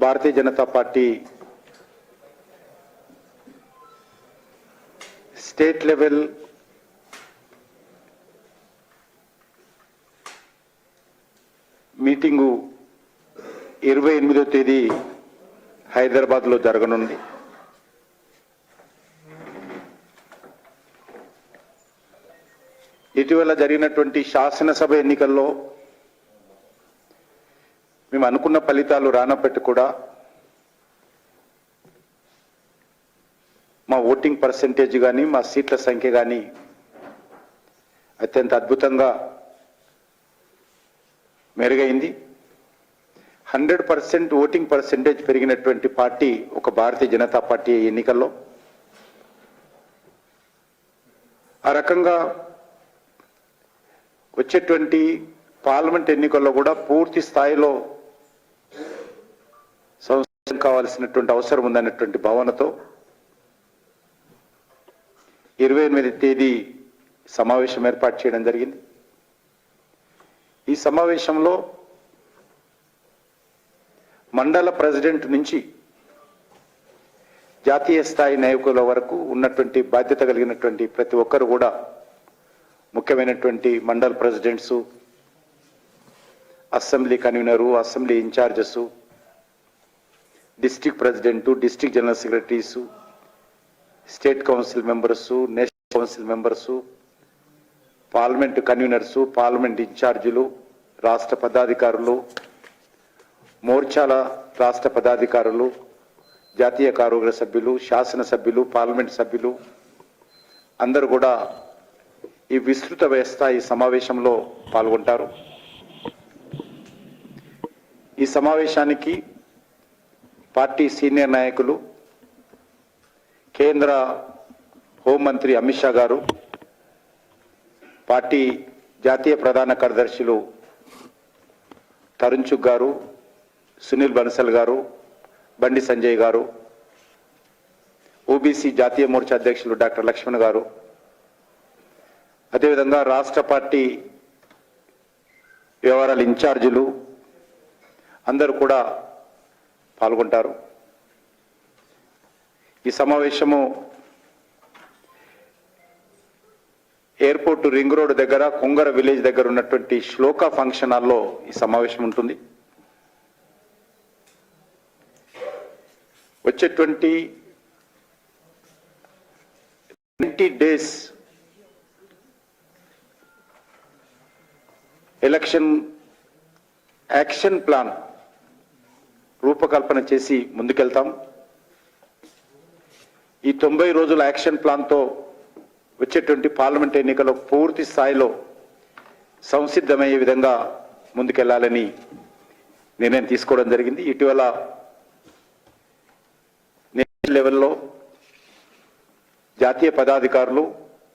భారతీయ Janata party state level meeting 28వ తేదీ హైదరాబాద్లో జరగనుంది. ఇటీవల జరిగినటువంటి శాసనసభ ఎన్నికల్లో మేము అనుకున్న ఫలితాలు రానప్పటికీ కూడా మా ఓటింగ్ పర్సెంటేజ్ కానీ మా సీట్ల సంఖ్య కానీ అత్యంత అద్భుతంగా మెరుగైంది. 100% ఓటింగ్ పర్సెంటేజ్ పెరిగినటువంటి పార్టీ ఒక భారతీయ జనతా పార్టీ ఎన్నికల్లో. ఆ రకంగా వచ్చేటువంటి పార్లమెంట్ ఎన్నికల్లో కూడా పూర్తి స్థాయిలో సంస్థ కావాల్సినటువంటి అవసరం ఉందన్నటువంటి భావనతో 28వ తేదీ సమావేశం ఏర్పాటు చేయడం జరిగింది. ఈ సమావేశంలో మండల ప్రెసిడెంట్ నుంచి జాతీయ స్థాయి నాయకుల వరకు ఉన్నటువంటి బాధ్యత కలిగినటువంటి ప్రతి ఒక్కరు కూడా, ముఖ్యమైనటువంటి mandal presidents, assembly convener, assembly incharges, district president, district general secretaries, state council members, national council members, parliament conveners, parliament ఇన్ఛార్జీలు, రాష్ట్ర పదాధికారులు, మోర్చాల రాష్ట్ర పదాధికారులు, జాతీయ కార్యవర్గ సభ్యులు, శాసనసభ్యులు, పార్లమెంట్ సభ్యులు అందరూ కూడా ఈ విస్తృత స్థాయి సమావేశంలో పాల్గొంటారు. ఈ సమావేశానికి పార్టీ సీనియర్ నాయకులు, కేంద్ర హోంమంత్రి అమిత్ షా గారు, పార్టీ జాతీయ ప్రధాన కార్యదర్శులు తరుణ్ చుగ్ గారు, సునీల్ బన్సల్ గారు, బండి సంజయ్ గారు, ఓబీసీ జాతీయ మోర్చా అధ్యక్షులు డాక్టర్ లక్ష్మణ్ గారు, అదేవిధంగా రాష్ట్ర పార్టీ వ్యవహారాల ఇన్ఛార్జీలు అందరూ కూడా పాల్గొంటారు. ఈ సమావేశము ఎయిర్పోర్ట్ రింగ్ రోడ్ దగ్గర కొంగర విలేజ్ దగ్గర ఉన్నటువంటి శ్లోక ఫంక్షన్ హాల్లో ఈ సమావేశం ఉంటుంది. వచ్చేటువంటి 20 days ఎలక్షన్ యాక్షన్ ప్లాన్ రూపకల్పన చేసి ముందుకెళ్తాం. ఈ 90 రోజుల యాక్షన్ ప్లాన్తో వచ్చేటువంటి పార్లమెంట్ ఎన్నికల్లో పూర్తి స్థాయిలో సంసిద్ధమయ్యే విధంగా ముందుకెళ్లాలని నిర్ణయం తీసుకోవడం జరిగింది. ఇటీవల నేషనల్ లెవెల్లో జాతీయ పదాధికారులు,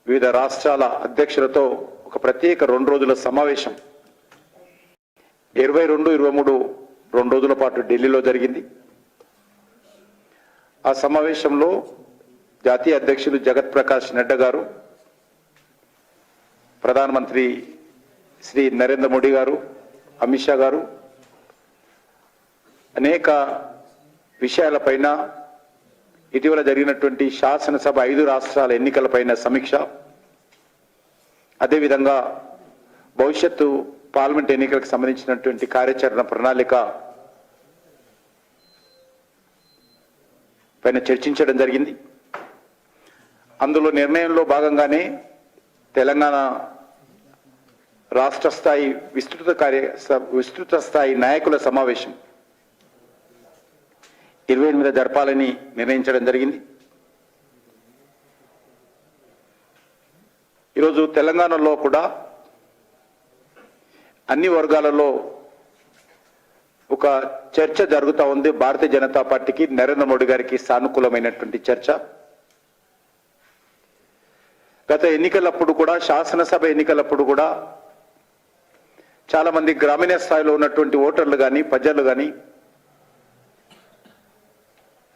వివిధ రాష్ట్రాల అధ్యక్షులతో ఒక ప్రత్యేక 2 రోజుల సమావేశం 22, 23 2 రోజుల పాటు ఢిల్లీలో జరిగింది. ఆ సమావేశంలో జాతీయ అధ్యక్షులు జగత్ ప్రకాష్ నడ్డా గారు, ప్రధానమంత్రి శ్రీ నరేంద్ర మోడీ గారు, అమిత్ షా గారు అనేక విషయాలపైన, ఇటీవల జరిగినటువంటి శాసనసభ 5 రాష్ట్రాల ఎన్నికలపైన సమీక్ష, అదేవిధంగా భవిష్యత్తు పార్లమెంట్ ఎన్నికలకు సంబంధించినటువంటి కార్యాచరణ ప్రణాళిక పైన చర్చించడం జరిగింది. అందులో నిర్ణయంలో భాగంగానే తెలంగాణ రాష్ట్ర స్థాయి విస్తృత స్థాయి నాయకుల సమావేశం 28 జరపాలని నిర్ణయించడం జరిగింది. ఈరోజు తెలంగాణలో కూడా అన్ని వర్గాలలో ఒక చర్చ జరుగుతూ ఉంది. భారతీయ జనతా పార్టీకి, నరేంద్ర మోడీ గారికి సానుకూలమైనటువంటి చర్చ. గత ఎన్నికలప్పుడు కూడా, శాసనసభ ఎన్నికలప్పుడు కూడా చాలా మంది గ్రామీణ స్థాయిలో ఉన్నటువంటి ఓటర్లు కానీ, ప్రజలు కానీ,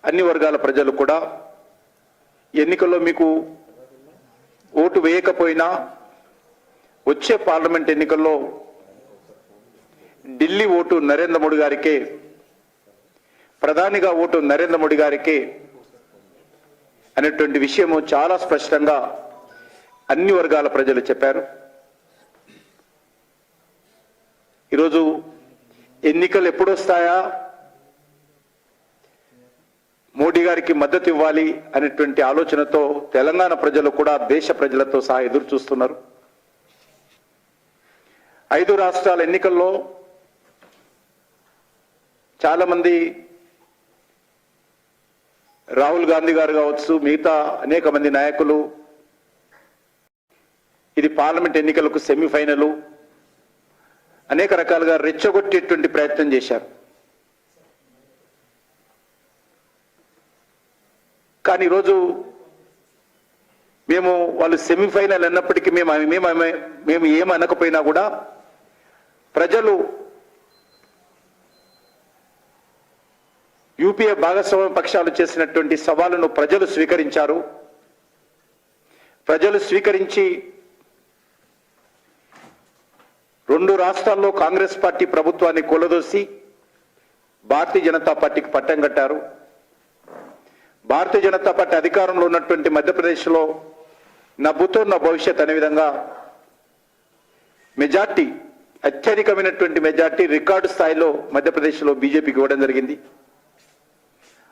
అన్ని వర్గాల ప్రజలు కూడా ఎన్నికల్లో మీకు ఓటు వేయకపోయినా వచ్చే పార్లమెంట్ ఎన్నికల్లో ఢిల్లీ ఓటు నరేంద్ర మోడీ గారికే ప్రధానిగా ఓటు నరేంద్ర మోడీ గారికి అనేటువంటి విషయము చాలా స్పష్టంగా అన్ని వర్గాల ప్రజలు చెప్పారు. ఈరోజు ఎన్నికలు ఎప్పుడు వస్తాయా, మోడీ గారికి మద్దతు ఇవ్వాలి అనేటువంటి ఆలోచనతో తెలంగాణ ప్రజలు కూడా దేశ ప్రజలతో సహా ఎదురు చూస్తున్నారు. 5 రాష్ట్రాల ఎన్నికల్లో చాలా మంది రాహుల్ గాంధీ గారు కావచ్చు, మిగతా అనేక మంది నాయకులు ఇది పార్లమెంట్ ఎన్నికలకు సెమీఫైనల్ అనేక రకాలుగా రెచ్చగొట్టేటువంటి ప్రయత్నం చేశారు. కానీ ఈరోజు మేము వాళ్ళు సెమీఫైనల్ అన్నప్పటికీ మేము ఏమనకపోయినా కూడా ప్రజలు యూపీఏ భాగస్వామ్య పక్షాలు చేసినటువంటి సవాలును ప్రజలు స్వీకరించారు. ప్రజలు స్వీకరించి 2 రాష్ట్రాల్లో కాంగ్రెస్ పార్టీ ప్రభుత్వాన్ని కూలదోసి భారతీయ జనతా పార్టీకి పట్టం కట్టారు. భారతీయ జనతా పార్టీ అధికారంలో ఉన్నటువంటి మధ్యప్రదేశ్లో నవ్వుతో నా భవిష్యత్ అనే విధంగా మెజార్టీ, అత్యధికమైనటువంటి మెజార్టీ రికార్డు స్థాయిలో మధ్యప్రదేశ్లో బీజేపీకి ఇవ్వడం జరిగింది.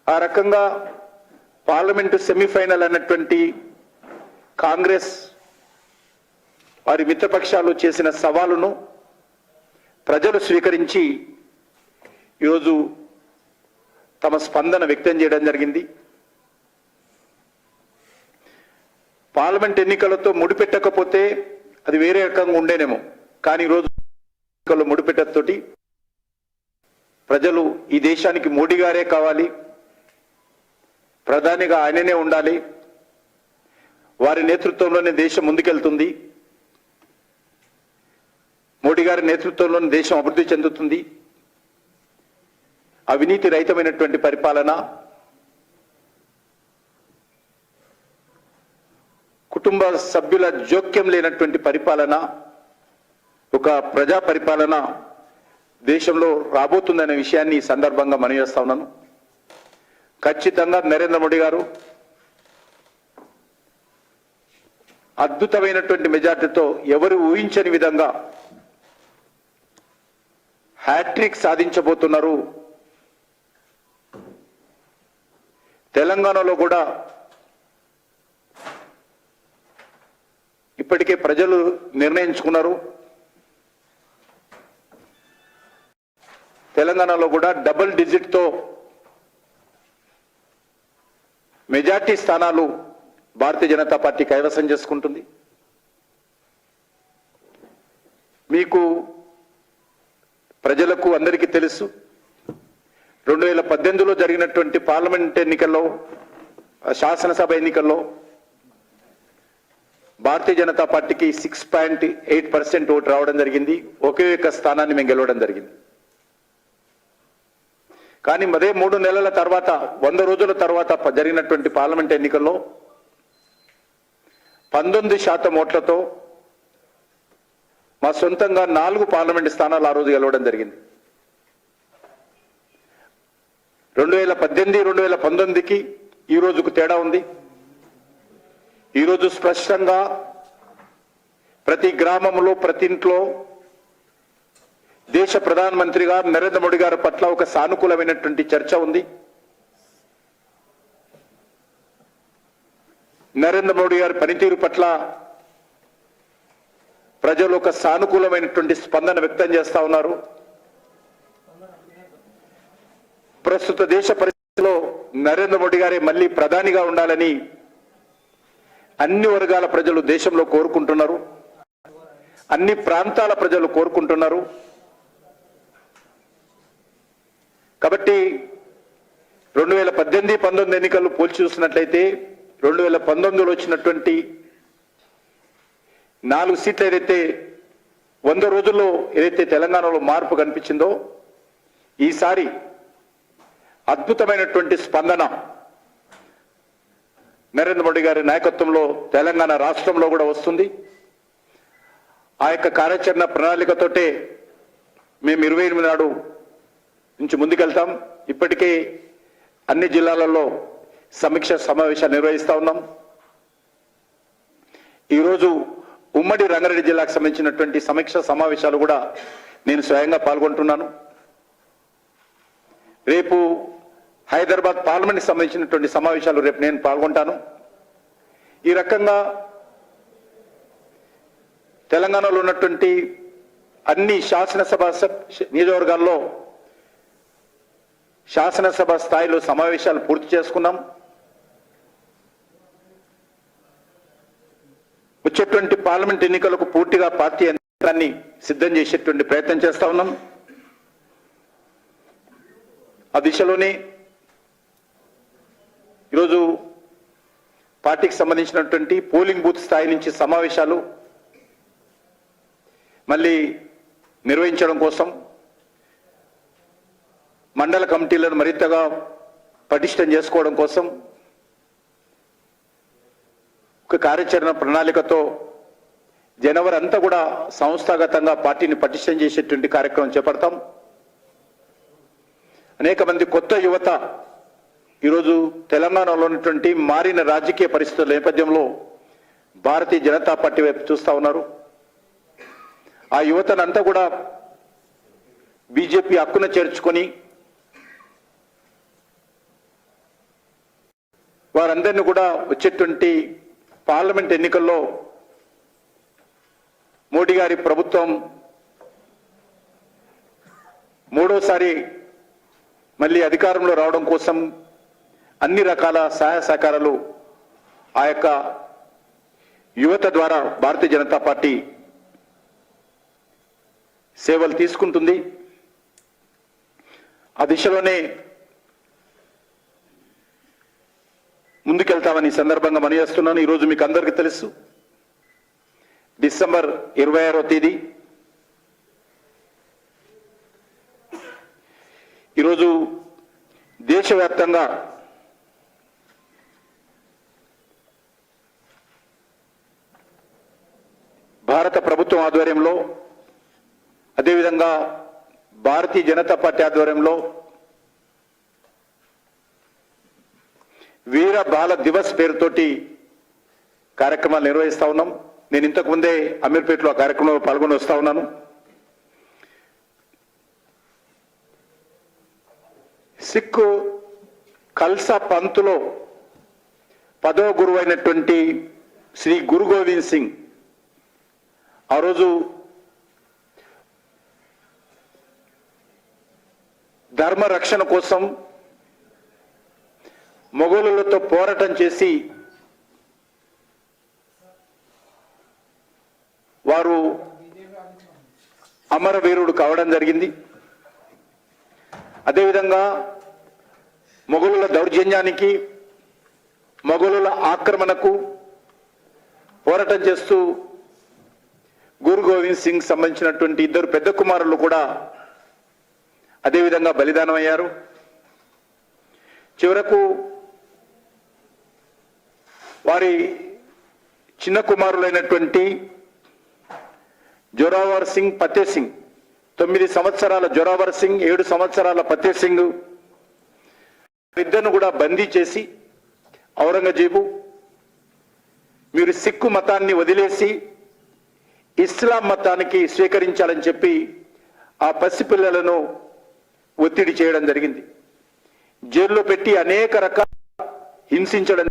ఆ రకంగా పార్లమెంటు సెమీఫైనల్ అన్నటువంటి కాంగ్రెస్ వారి మిత్రపక్షాలు చేసిన సవాలును ప్రజలు స్వీకరించి ఈరోజు తమ స్పందన వ్యక్తం చేయడం జరిగింది. పార్లమెంట్ ఎన్నికలతో ముడిపెట్టకపోతే అది వేరే రకంగా ఉండేనేమో, కానీ ఈరోజు ఎన్నికల్లో ముడిపెట్టతోటి ప్రజలు ఈ దేశానికి మోడీ గారే కావాలి, ప్రధానిగా ఆయననే ఉండాలి, వారి నేతృత్వంలోనే దేశం ముందుకెళ్తుంది, మోడీ గారి నేతృత్వంలోనే దేశం అభివృద్ధి చెందుతుంది, అవినీతి రహితమైనటువంటి పరిపాలన, కుటుంబ సభ్యుల జోక్యం లేనటువంటి పరిపాలన, ఒక ప్రజా పరిపాలన దేశంలో రాబోతుందనే విషయాన్ని ఈ సందర్భంగా మనవి చేస్తా ఉన్నాను. ఖచ్చితంగా నరేంద్ర మోడీ గారు అద్భుతమైనటువంటి మెజార్టీతో ఎవరు ఊహించని విధంగా హ్యాట్రిక్ సాధించబోతున్నారు. తెలంగాణలో కూడా ఇప్పటికే ప్రజలు నిర్ణయించుకున్నారు. తెలంగాణలో కూడా డబుల్ డిజిట్తో మెజార్టీ స్థానాలు భారతీయ జనతా పార్టీ కైవసం చేసుకుంటుంది. మీకు ప్రజలకు అందరికీ తెలుసు, 2018లో జరిగినటువంటి పార్లమెంట్ ఎన్నికల్లో, శాసనసభ ఎన్నికల్లో భారతీయ జనతా పార్టీకి 6.8% ఓటు రావడం జరిగింది. ఒకే ఒక్క స్థానాన్ని మేము గెలవడం జరిగింది. కానీ అదే 3 నెలల తర్వాత, 100 రోజుల తర్వాత జరిగినటువంటి పార్లమెంట్ ఎన్నికల్లో 19% ఓట్లతో మా సొంతంగా 4 పార్లమెంట్ స్థానాలు ఆ రోజు గెలవడం జరిగింది. 2018, 2019కి ఈ రోజుకు తేడా ఉంది. ఈరోజు స్పష్టంగా ప్రతి గ్రామంలో, ప్రతి ఇంట్లో దేశ ప్రధానమంత్రి గారు నరేంద్ర మోడీ గారి పట్ల ఒక సానుకూలమైనటువంటి చర్చ ఉంది. నరేంద్ర మోడీ గారి పనితీరు పట్ల ప్రజలు ఒక సానుకూలమైనటువంటి స్పందన వ్యక్తం చేస్తా ఉన్నారు. ప్రస్తుత దేశ పరిస్థితిలో నరేంద్ర మోడీ గారే మళ్ళీ ప్రధానిగా ఉండాలని అన్ని వర్గాల ప్రజలు దేశంలో కోరుకుంటున్నారు. అన్ని ప్రాంతాల ప్రజలు కోరుకుంటున్నారు. కాబట్టి 2018-19 ఎన్నికలు పోల్చి చూసినట్లయితే 2019లో వచ్చినటువంటి 4 సీట్లు ఏదైతే 100 రోజుల్లో ఏదైతే తెలంగాణలో మార్పు కనిపించిందో, ఈసారి అద్భుతమైనటువంటి స్పందన నరేంద్ర మోడీ గారి నాయకత్వంలో తెలంగాణ రాష్ట్రంలో కూడా వస్తుంది. ఆ యొక్క కార్యాచరణ ప్రణాళికతోటే మేము 28 నాడు నుంచి ముందుకెళ్తాం. ఇప్పటికే అన్ని జిల్లాలలో సమీక్ష సమావేశాలు నిర్వహిస్తా ఉన్నాం. ఈరోజు ఉమ్మడి రంగారెడ్డి జిల్లాకు సంబంధించినటువంటి సమీక్ష సమావేశాలు కూడా నేను స్వయంగా పాల్గొంటున్నాను. రేపు హైదరాబాద్ పార్లమెంట్కి సంబంధించినటువంటి సమావేశాలు రేపు నేను పాల్గొంటాను. ఈ రకంగా తెలంగాణలో ఉన్నటువంటి అన్ని శాసనసభ నియోజకవర్గాల్లో శాసనసభ స్థాయిలో సమావేశాలు పూర్తి చేసుకున్నాం. వచ్చేటువంటి పార్లమెంట్ ఎన్నికలకు పూర్తిగా పార్టీ యంత్రాన్ని సిద్ధం చేసేటువంటి ప్రయత్నం చేస్తా ఉన్నాం. ఆ దిశలోనే ఈరోజు పార్టీకి సంబంధించినటువంటి పోలింగ్ బూత్ స్థాయి నుంచి సమావేశాలు మళ్ళీ నిర్వహించడం కోసం మండల కమిటీలను మరింతగా పటిష్టం చేసుకోవడం కోసం ఒక కార్యాచరణ ప్రణాళికతో జనవరి అంతా కూడా సంస్థాగతంగా పార్టీని పటిష్టం చేసేటువంటి కార్యక్రమం చేపడతాం. అనేక మంది కొత్త యువత ఈరోజు తెలంగాణలో ఉన్నటువంటి మారిన రాజకీయ పరిస్థితుల నేపథ్యంలో భారతీయ జనతా పార్టీ వైపు చూస్తా ఉన్నారు. ఆ యువతనంతా కూడా బీజేపీ హక్కున చేర్చుకొని వారందరినీ కూడా వచ్చేటువంటి పార్లమెంట్ ఎన్నికల్లో మోడీ గారి ప్రభుత్వం మూడోసారి మళ్ళీ అధికారంలో రావడం కోసం అన్ని రకాల సహాయ సహకారాలు ఆ యొక్క యువత ద్వారా భారతీయ జనతా పార్టీ సేవలు తీసుకుంటుంది. ఆ దిశలోనే ముందుకెళ్తామని సందర్భంగా మనవి చేస్తున్నాను. ఈరోజు మీకు అందరికీ తెలుసు, డిసెంబర్ 26వ తేదీ ఈరోజు దేశవ్యాప్తంగా భారత ప్రభుత్వం ఆధ్వర్యంలో అదేవిధంగా భారతీయ జనతా పార్టీ ఆధ్వర్యంలో వీర బాల దివస్ పేరుతోటి కార్యక్రమాలు నిర్వహిస్తా ఉన్నాం. నేను ఇంతకు ముందే అమీర్పేటలో ఆ కార్యక్రమంలో పాల్గొని వస్తా ఉన్నాను. సిక్కు ఖల్సా పంతులో 10వ గురువు అయినటువంటి శ్రీ గురు గోవింద్ సింగ్ ఆ రోజు ధర్మ రక్షణ కోసం మొఘలులతో పోరాటం చేసి వారు అమరవీరుడు కావడం జరిగింది. అదేవిధంగా మొఘలుల దౌర్జన్యానికి మొఘలుల ఆక్రమణకు పోరాటం చేస్తూ గురు గోవింద్ సింగ్ సంబంధించినటువంటి 2 పెద్ద కుమారులు కూడా అదేవిధంగా బలిదానం అయ్యారు. చివరకు వారి చిన్న కుమారులైనటువంటి జోరావర్ సింగ్, ఫతే సింగ్, 9 సంవత్సరాల జోరావర్ సింగ్, 7 సంవత్సరాల ఫతే సింగ్ ఇద్దరిని కూడా బందీ చేసి ఔరంగజేబు మీరు సిక్కు మతాన్ని వదిలేసి ఇస్లాం మతానికి స్వీకరించాలని చెప్పి ఆ పసిపిల్లలను ఒత్తిడి చేయడం జరిగింది. జైల్లో పెట్టి అనేక రకాల హింసించడం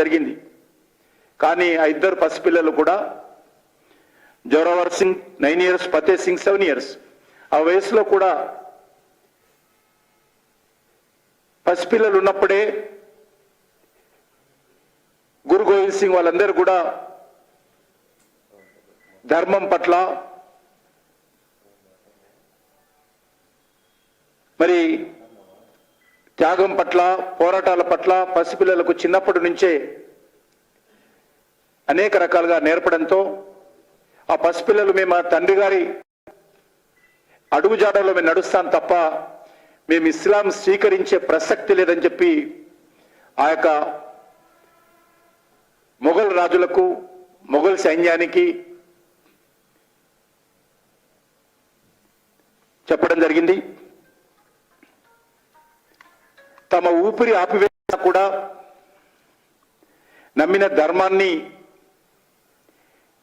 జరిగింది. కానీ ఆ 2 పసిపిల్లలు కూడా జోరావర్ సింగ్ 9 years, ఫతే సింగ్ 7 years, ఆ వయసులో కూడా పసిపిల్లలు ఉన్నప్పుడే గురు గోవింద్ సింగ్ వాళ్ళందరూ కూడా ధర్మం పట్ల మరి త్యాగం పట్ల పోరాటాల పట్ల పసిపిల్లలకు చిన్నప్పటి నుంచే అనేక రకాలుగా నేర్పడంతో ఆ పసిపిల్లలు మేము తండ్రి గారి అడుగుజాడలో మేము నడుస్తాం తప్ప మేము ఇస్లాం స్వీకరించే ప్రసక్తి లేదని చెప్పి ఆ యొక్క మొఘల్ రాజులకు మొఘల్ సైన్యానికి చెప్పడం జరిగింది. తమ ఊపిరి ఆపివేసినా కూడా నమ్మిన ధర్మాన్ని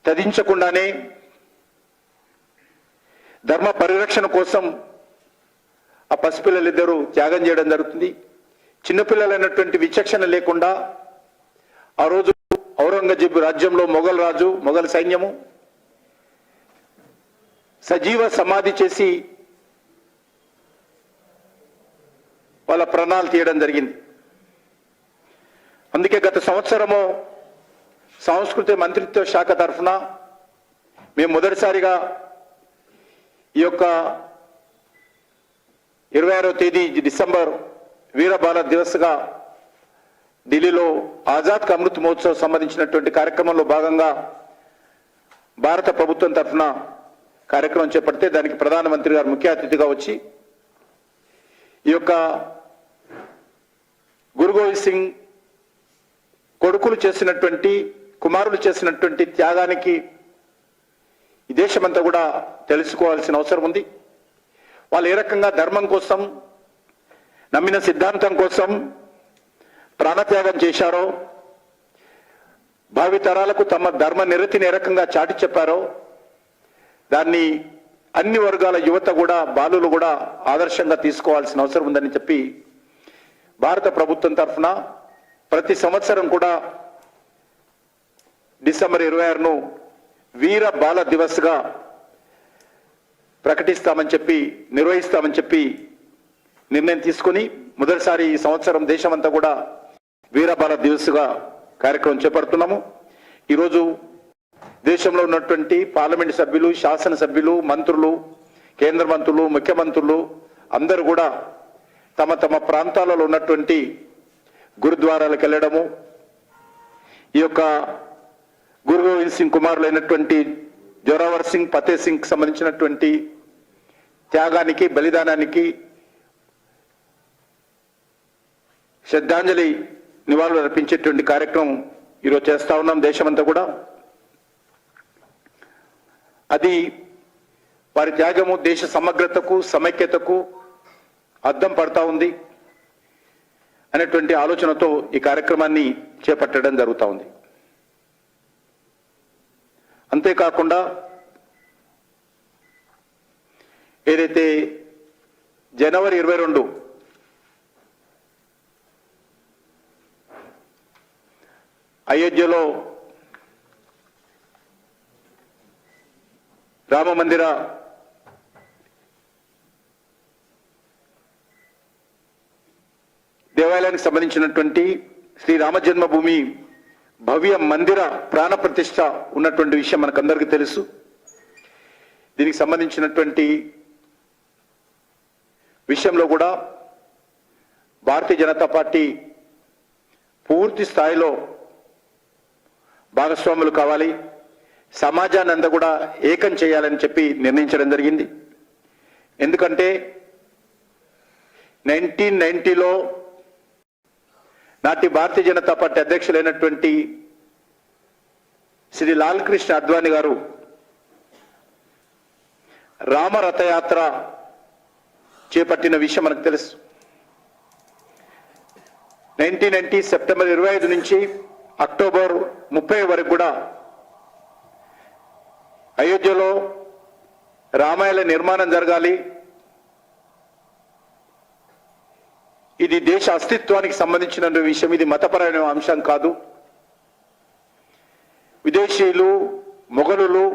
త్యజించకుండానే ధర్మ పరిరక్షణ కోసం ఆ పసిపిల్లలిద్దరూ త్యాగం చేయడం జరుగుతుంది. చిన్నపిల్లలైనటువంటి విచక్షణ లేకుండా ఆ రోజు ఔరంగజేబు రాజ్యంలో మొఘల్ సైన్యము సజీవ సమాధి చేసి వాళ్ళ ప్రాణాలు తీయడం జరిగింది. అందుకే గత సంవత్సరము సాంస్కృతిక మంత్రిత్వ శాఖ తరఫున మేము మొదటిసారిగా ఈ యొక్క 26వ తేదీ డిసెంబర్ వీర భారత్ దివస్గా ఢిల్లీలో ఆజాద్ కా అమృత్ మహోత్సవ్ సంబంధించినటువంటి కార్యక్రమంలో భాగంగా భారత ప్రభుత్వం తరఫున కార్యక్రమం చేపడితే దానికి ప్రధానమంత్రి గారు ముఖ్య అతిథిగా వచ్చి ఈ యొక్క గురు గోవింద్ సింగ్ కుమారులు చేసినటువంటి త్యాగానికి ఈ దేశమంతా కూడా తెలుసుకోవాల్సిన అవసరం ఉంది. వాళ్ళు ఏ రకంగా ధర్మం కోసం నమ్మిన సిద్ధాంతం కోసం ప్రాణత్యాగం చేశారో, భావితరాలకు తమ ధర్మ నిరతిని ఏ రకంగా చాటి చెప్పారో దాన్ని అన్ని వర్గాల యువత కూడా బాలులు కూడా ఆదర్శంగా తీసుకోవాల్సిన అవసరం ఉందని చెప్పి భారత ప్రభుత్వం తరఫున ప్రతి సంవత్సరం కూడా డిసెంబర్ 26ను వీర బాల దివస్గా ప్రకటిస్తామని చెప్పి నిర్వహిస్తామని చెప్పి నిర్ణయం తీసుకొని మొదటిసారి ఈ సంవత్సరం దేశమంతా కూడా వీర బాల దివస్గా కార్యక్రమం చేపడుతున్నాము. ఈరోజు దేశంలో ఉన్నటువంటి పార్లమెంట్ సభ్యులు, శాసనసభ్యులు, మంత్రులు, కేంద్ర మంత్రులు, ముఖ్యమంత్రులు అందరూ కూడా తమ తమ ప్రాంతాలలో ఉన్నటువంటి గురుద్వారాలకు వెళ్ళడము, ఈ యొక్క గురు గోవింద్ సింగ్ కుమారులైనటువంటి జోరావర్ సింగ్, ఫతే సింగ్ సంబంధించినటువంటి త్యాగానికి, బలిదానానికి శ్రద్ధాంజలి నివాళులు అర్పించేటువంటి కార్యక్రమం ఈరోజు చేస్తా ఉన్నాం దేశమంతా కూడా. అది వారి త్యాగము దేశ సమగ్రతకు, సమైక్యతకు అద్దం పడతా ఉంది అనేటువంటి ఆలోచనతో ఈ కార్యక్రమాన్ని చేపట్టడం జరుగుతూ ఉంది. అంతేకాకుండా ఏదైతే జనవరి 22 అయోధ్యలో రామ మందిర దేవాలయానికి సంబంధించినటువంటి శ్రీ రామ జన్మభూమి భవ్య మందిర ప్రాణ ప్రతిష్ఠ ఉన్నటువంటి విషయం మనకందరికీ తెలుసు. దీనికి సంబంధించినటువంటి విషయంలో కూడా భారతీయ జనతా పార్టీ పూర్తి స్థాయిలో భాగస్వాములు కావాలి, సమాజాన్ని అంతా కూడా ఏకం చేయాలని చెప్పి నిర్ణయించడం జరిగింది. ఎందుకంటే 1990లో నాటి భారతీయ జనతా పార్టీ అధ్యక్షులైనటువంటి శ్రీ లాల్ కృష్ణ అద్వానీ గారు రామ రథయాత్ర చేపట్టిన విషయం మనకు తెలుసు. 1990 సెప్టెంబర్ 25 నుంచి అక్టోబర్ 30 వరకు కూడా అయోధ్యలో రామాలయ నిర్మాణం జరగాలి, ఇది దేశ అస్తిత్వానికి సంబంధించిన విషయం, ఇది మతపరమైన అంశం కాదు. విదేశీయులు, మొఘలులు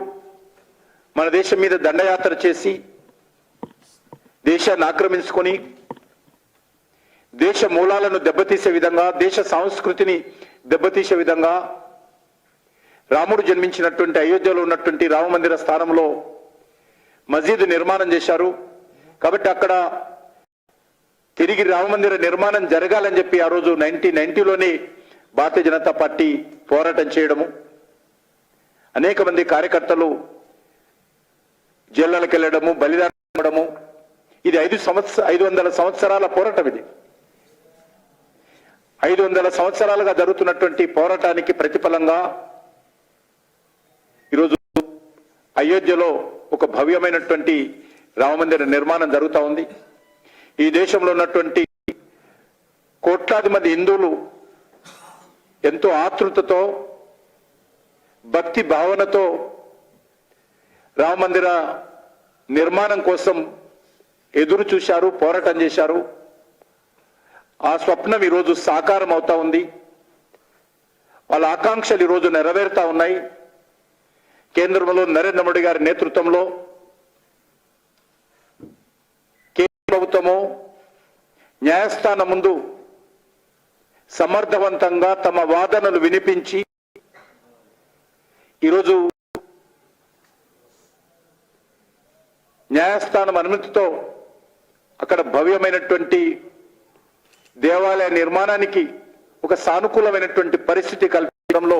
మన దేశం మీద దండయాత్ర చేసి దేశాన్ని ఆక్రమించుకొని దేశ మూలాలను దెబ్బతీసే విధంగా, దేశ సంస్కృతిని దెబ్బతీసే విధంగా రాముడు జన్మించినటువంటి అయోధ్యలో ఉన్నటువంటి రామ మందిర స్థానంలో మసీదు నిర్మాణం చేశారు. కాబట్టి అక్కడ తిరిగి రామమందిర నిర్మాణం జరగాలని చెప్పి ఆ రోజు 1990లోనే భారతీయ జనతా పార్టీ పోరాటం చేయడము, అనేక మంది కార్యకర్తలు జైళ్ళకి వెళ్ళడము, బలిదానం ఇవ్వడము, ఇది 500 సంవత్సరాల పోరాటం. ఇది 500 సంవత్సరాలుగా జరుగుతున్నటువంటి పోరాటానికి ప్రతిఫలంగా ఈరోజు అయోధ్యలో ఒక భవ్యమైనటువంటి రామమందిర నిర్మాణం జరుగుతూ ఉంది. ఈ దేశంలో ఉన్నటువంటి కోట్లాది మంది హిందువులు ఎంతో ఆతృతతో భక్తి భావనతో రామ మందిర నిర్మాణం కోసం ఎదురు చూశారు, పోరాటం చేశారు. ఆ స్వప్నం ఈరోజు సాకారం అవుతా ఉంది. వాళ్ళ ఆకాంక్షలు ఈరోజు నెరవేరుతా ఉన్నాయి. కేంద్రంలో నరేంద్ర మోడీ గారి నేతృత్వంలో కేంద్ర ప్రభుత్వము న్యాయస్థానం ముందు సమర్థవంతంగా తమ వాదనలు వినిపించి ఈరోజు న్యాయస్థానం అనుమతితో అక్కడ భవ్యమైనటువంటి దేవాలయ నిర్మాణానికి ఒక సానుకూలమైనటువంటి పరిస్థితి కల్పించడంలో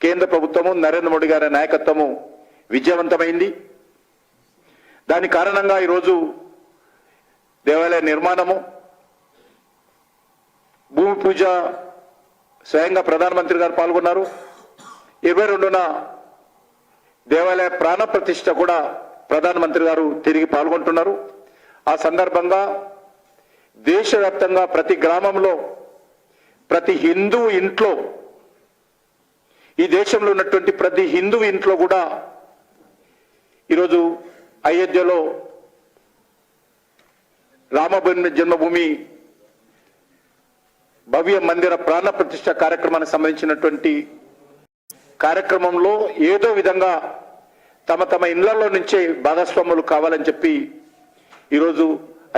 కేంద్ర ప్రభుత్వము నరేంద్ర మోడీ గారి నాయకత్వము విజయవంతమైంది. దాని కారణంగా ఈరోజు దేవాలయ నిర్మాణము, భూమి పూజ స్వయంగా ప్రధానమంత్రి గారు పాల్గొన్నారు. 22న దేవాలయ ప్రాణ ప్రతిష్ఠ కూడా ప్రధానమంత్రి గారు తిరిగి పాల్గొంటున్నారు. ఆ సందర్భంగా దేశవ్యాప్తంగా ప్రతి గ్రామంలో, ప్రతి హిందూ ఇంట్లో, ఈ దేశంలో ఉన్నటువంటి ప్రతి హిందూ ఇంట్లో కూడా ఈరోజు అయోధ్యలో రామ జన్మభూమి భవ్య మందిర ప్రాణ ప్రతిష్ఠ కార్యక్రమానికి సంబంధించినటువంటి కార్యక్రమంలో ఏదో విధంగా తమ తమ ఇళ్లలో నుంచే భాగస్వాములు కావాలని చెప్పి ఈరోజు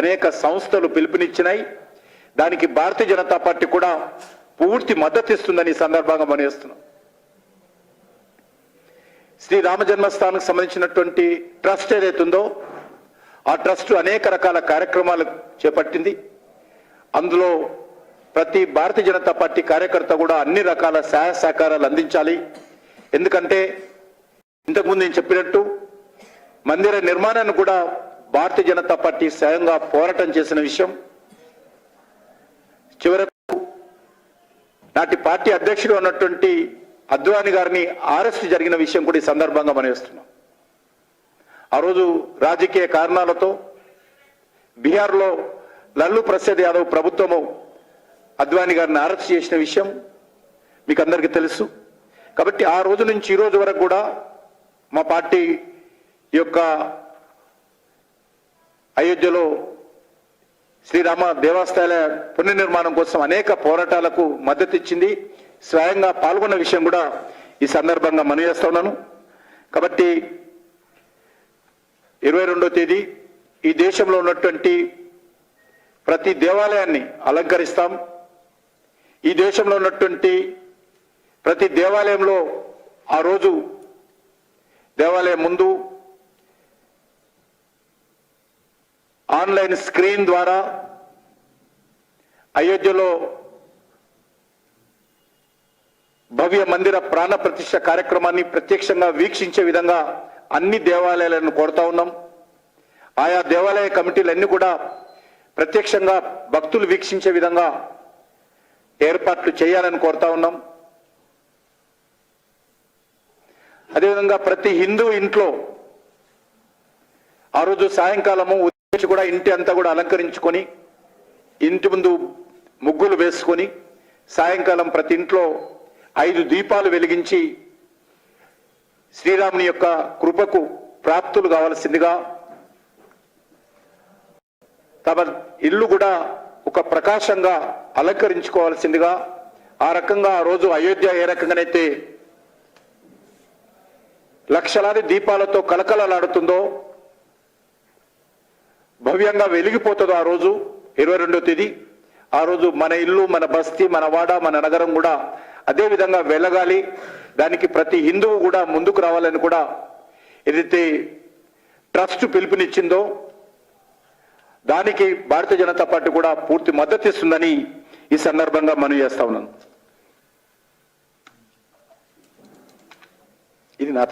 అనేక సంస్థలు పిలుపునిచ్చినాయి. దానికి భారతీయ జనతా పార్టీ కూడా పూర్తి మద్దతు ఇస్తుందని ఈ సందర్భంగా మనవేస్తున్నాం. శ్రీ రామ జన్మస్థానానికి సంబంధించినటువంటి ట్రస్ట్ ఏదైతుందో ఆ ట్రస్ట్ అనేక రకాల కార్యక్రమాలు చేపట్టింది. అందులో ప్రతి భారతీయ జనతా పార్టీ కార్యకర్త కూడా అన్ని రకాల సహాయ సహకారాలు అందించాలి. ఎందుకంటే ఇంతకుముందు నేను చెప్పినట్టు మందిర నిర్మాణాన్ని కూడా భారతీయ జనతా పార్టీ స్వయంగా పోరాటం చేసిన విషయం. చివరకు నాటి పార్టీ అధ్యక్షుడు ఉన్నటువంటి అద్వానీ గారిని అరెస్ట్ జరిగిన విషయం కూడా ఈ సందర్భంగా మనవేస్తున్నాం. ఆ రోజు రాజకీయ కారణాలతో బీహార్లో లల్లు ప్రసాద్ యాదవ్ ప్రభుత్వము అద్వానీ గారిని అరెస్ట్ చేసిన విషయం మీకు అందరికీ తెలుసు. కాబట్టి ఆ రోజు నుంచి ఈ రోజు వరకు కూడా మా పార్టీ యొక్క అయోధ్యలో శ్రీరామ దేవస్థానాల పునర్నిర్మాణం కోసం అనేక పోరాటాలకు మద్దతు ఇచ్చింది, స్వయంగా పాల్గొన్న విషయం కూడా ఈ సందర్భంగా మనవి చేస్తా ఉన్నాను. కాబట్టి 22వ తేదీ ఈ దేశంలో ఉన్నటువంటి ప్రతి దేవాలయాన్ని అలంకరిస్తాం. ఈ దేశంలో ఉన్నటువంటి ప్రతి దేవాలయంలో ఆ రోజు దేవాలయం ముందు ఆన్లైన్ స్క్రీన్ ద్వారా అయోధ్యలో భవ్య మందిర ప్రాణ ప్రతిష్ఠ కార్యక్రమాన్ని ప్రత్యక్షంగా వీక్షించే విధంగా అన్ని దేవాలయాలను కోరుతా ఉన్నాం. ఆయా దేవాలయ కమిటీలన్నీ కూడా ప్రత్యక్షంగా భక్తులు వీక్షించే విధంగా ఏర్పాట్లు చేయాలని కోరుతా ఉన్నాం. అదేవిధంగా ప్రతి హిందూ ఇంట్లో ఆ రోజు సాయంకాలము ఉదయించి కూడా ఇంటి అంతా కూడా అలంకరించుకొని ఇంటి ముందు ముగ్గులు వేసుకొని సాయంకాలం ప్రతి ఇంట్లో 5 దీపాలు వెలిగించి శ్రీరాముని యొక్క కృపకు ప్రాప్తులు కావాల్సిందిగా, తమ ఇల్లు కూడా ఒక ప్రకాశంగా అలంకరించుకోవాల్సిందిగా, ఆ రకంగా ఆ రోజు అయోధ్య ఏ రకంగానైతే లక్షలాది దీపాలతో కలకలలాడుతుందో, భవ్యంగా వెలిగిపోతుందో ఆ రోజు 22వ తేదీ, ఆ రోజు మన ఇల్లు, మన బస్తీ, మన వాడ, మన నగరం కూడా అదే విధంగా వెలగాలి. దానికి ప్రతి హిందువు కూడా ముందుకు రావాలని కూడా ఏదైతే ట్రస్ట్ పిలుపునిచ్చిందో దానికి భారతీయ జనతా పార్టీ కూడా పూర్తి మద్దతు ఇస్తుందని ఈ సందర్భంగా మనవి చేస్తా ఉన్నాను. ఇది నా